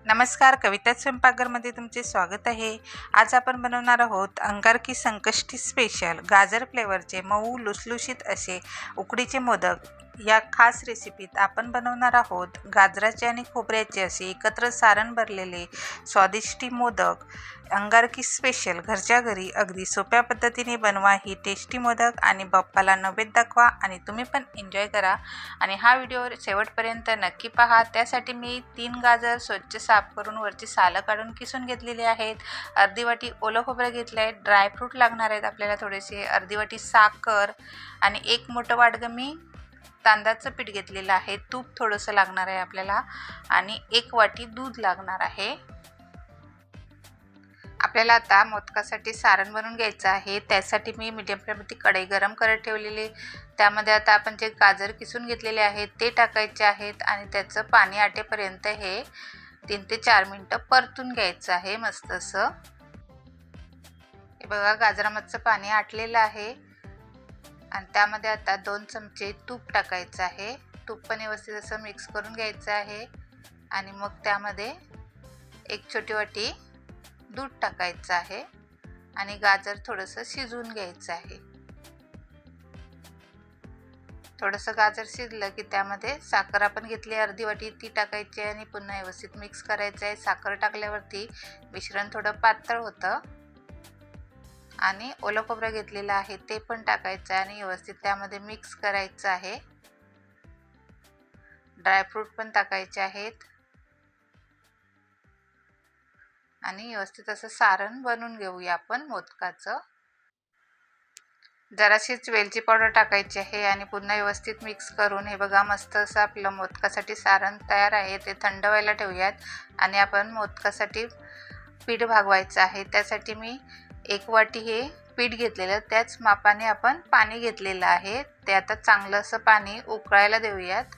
नमस्कार, कविता स्वयंपाकघरमध्ये तुमचे स्वागत आहे। आज आपण बनवणार आहोत अंगारकी संकष्टी स्पेशल गाजर फ्लेवरचे मऊ लुसलुशीत असे उकडीचे मोदक। या खास रेसिपीत आपण बनवणार आहोत गाजराचे आणि खोबऱ्याचे असे एकत्र सारण भरलेले स्वादिष्ट मोदक। अंगारकी स्पेशल घरच्या घरी अगदी सोप्या पद्धतीने बनवा ही टेस्टी मोदक आणि बाप्पाला नैवेद्य दाखवा आणि तुम्ही पण एन्जॉय करा। आणि हा व्हिडिओ शेवटपर्यंत नक्की पहा। त्यासाठी मी 3 गाजर स्वच्छ साफ करून वरची सालं काढून किसून घेतलेली आहेत। अर्धी वाटी ओलं खोबरं घेतलं आहे। ड्रायफ्रूट लागणार आहेत आपल्याला थोडेसे, अर्धी वाटी साखर आणि एक मोठं वाटगं मी तांदळाचं पीठ घेतलेलं आहे। तूप थोडंसं लागणार आहे आपल्याला आणि 1 वाटी दूध लागणार आहे। आपल्याला आता मोदकासाठी सारण बनवून घ्यायचं आहे। त्यासाठी मी मीडियम फ्लेमवरती कढई गरम करत ठेवलेली, त्यामध्ये आता आपण जे गाजर किसून घेतलेले आहेत ते टाकायचे आहेत आणि त्याचं पाणी आटेपर्यंत हे 3 ते 4 मिनिटं परतून घ्यायचं आहे मस्त असं। हे बघा गाजरामधचं पाणी आटलेलं आहे आणि त्यामध्ये आता 2 चमचे तूप टाकायचं आहे। तूप पण व्यवस्थित असं मिक्स करून घ्यायचं आहे आणि मग त्यामध्ये 1 छोटी वाटी दूध टाकायचं आहे आणि गाजर थोडंसं शिजवून घ्यायचं आहे। थोडंसं गाजर शिजलं की त्यामध्ये साखर आपण घेतली अर्धी वाटी ती टाकायची आणि पुन्हा व्यवस्थित मिक्स करायचं आहे। साखर टाकल्यावरती मिश्रण थोडं पातळ होतं आणि ओलं खोबरं घेतलेलं आहे ते पण टाकायचं आहे आणि व्यवस्थित त्यामध्ये मिक्स करायचं आहे। ड्रायफ्रूट पण टाकायचे आहेत आणि व्यवस्थित असं सारण बनवून घेऊया आपण मोदकाचं। जराशीच वेलची पावडर टाकायची आहे आणि पुन्हा व्यवस्थित मिक्स करून हे बघा मस्त असं आपलं मोदकासाठी सारण तयार आहे। ते थंड व्हायला ठेवूयात आणि आपण मोदकासाठी पीठ भागवायचं आहे। त्यासाठी मी 1 वाटी हे पीठ घेतलेलं, त्याच मापाने आपण पाणी घेतलेलं आहे। ते आता चांगलं असं पाणी उकळायला देऊयात।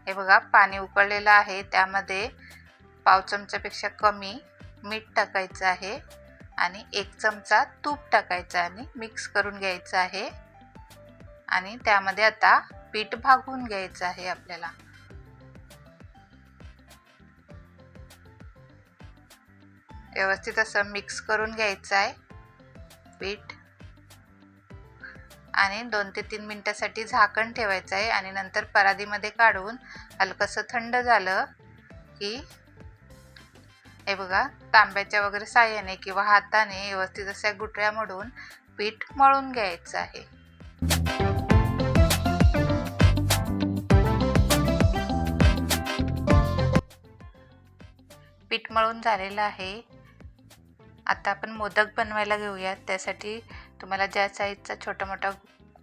हे बघा पाणी उकळलेलं आहे, त्यामध्ये पाव चमच्यापेक्षा कमी मीठ टाकायचं आहे आणि 1 चमचा तूप टाकायचं आणि मिक्स करून घ्यायचं आहे आणि त्यामध्ये आता पीठ भागवून घ्यायचं आहे आपल्याला। व्यवस्थित असं मिक्स करून घ्यायचं आहे पीठ आणि 2 ते 3 मिनिटांसाठी झाकण ठेवायचं आहे आणि नंतर परातीमध्ये काढून हलकसं थंड झालं की हे बघा तांब्याच्या वगैरे साहाय्याने किंवा हाताने व्यवस्थित अशा गुठळ्या मोडून पीठ मळून घ्यायचं आहे। पीठ मळून झालेलं आहे। आता आपण मोदक बनवायला घेऊयात। त्यासाठी तुम्हाला ज्या साईजचा छोटा मोठा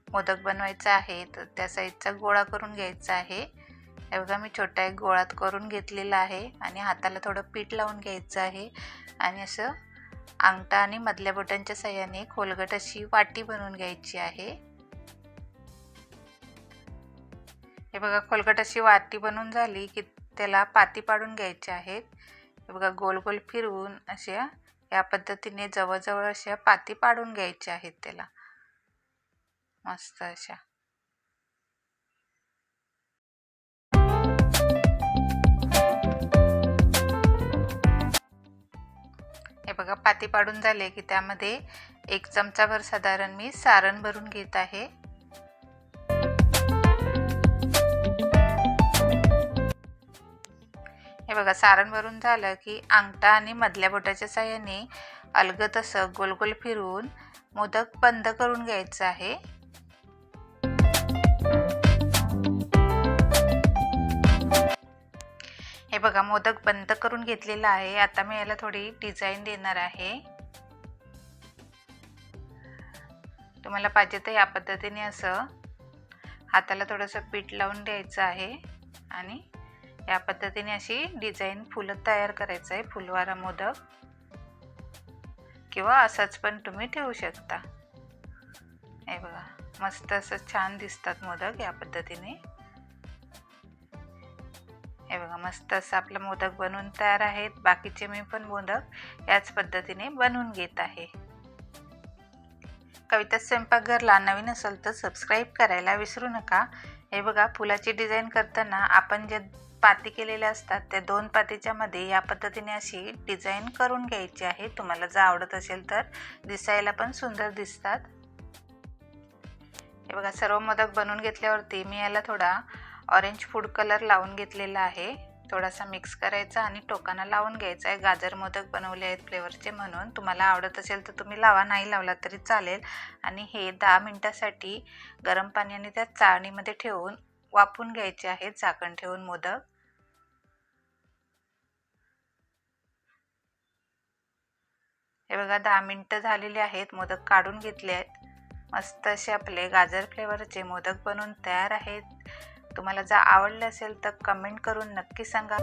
मोदक बनवायचा आहे तर त्या साईजचा गोळा करून घ्यायचा आहे। हे बघा मी छोटा एक गोळा करून घेतलेला आहे आणि हाताला थोडं पीठ लावून घ्यायचं आहे आणि असं अंगठा आणि मधल्या बोटांच्या साहाय्याने खोलगट अशी वाटी बनवून घ्यायची आहे। हे बघा खोलगट अशी वाटी बनवून झाली की त्याला पाती पाडून घ्यायचे आहेत। हे बघा गोल गोल फिरवून अशा या पद्धतीने जवळजवळ अशा पाती पाडून घ्यायच्या आहेत त्याला मस्त अशा। हे बघा पाती पाडून झाले की त्यामध्ये 1 चमचाभर साधारण मी सारण भरून घेत आहे। हे बघा सारण भरून झालं की अंगठा आणि मधल्या बोटाच्या साहाय्याने अलगद असं गोल गोल फिरवून मोदक बंद करून घ्यायचं आहे। हे बघा मोदक बंद करून घेतलेला आहे। आता मी याला थोडी डिझाईन देणार आहे। तुम्हाला पाहिजे तर या पद्धतीने असं हाताला थोडंसं पीठ लावून द्यायचं आहे आणि या पद्धतीने अशी डिझाईन फुलं तयार करायचं आहे। फुलवारा मोदक किंवा असाच पण तुम्ही ठेवू शकता। हे बघा मस्त असं छान दिसतात मोदक या पद्धतीने। हे बघा मस्त असं आपला मोदक बनवून तयार आहेत। बाकीचे मी पण मोदक याच पद्धतीने बनवून घेत आहे। कविता स्वयंपाकघरला नवीन असेल तर सबस्क्राईब करायला विसरू नका. हे बघा, फुलाची डिझाईन करताना आपण जे पाती केलेल्या असतात त्या 2 पातीच्या मध्ये या पद्धतीने अशी डिझाईन करून घ्यायची आहे. तुम्हाला जर आवडत असेल तर दिसायला पण सुंदर दिसतात. हे बघा, सर्व मोदक बनवून घेतल्यावरती मी याला थोडा ऑरेंज फूड कलर लावून घेतलेला आहे. थोडासा मिक्स करायचा आणि टोकांना लावून घ्यायचा आहे. गाजर मोदक बनवले आहेत फ्लेवरचे म्हणून. तुम्हाला आवडत असेल तर तुम्ही लावा, नाही लावला तरी चालेल. आणि हे 10 मिनिटासाठी गरम पाण्याने त्या चाळणीमध्ये ठेवून वाफवून घ्यायचे आहेत झाकण ठेवून मोदक. हे बघा, 10 मिनिटं झालेली आहेत. मोदक काढून घेतले आहेत. मस्त असे आपले गाजर फ्लेवरचे मोदक बनवून तयार आहेत. तुम्हाला जर आवडले असेल तर कमेंट करून नक्की सांगा.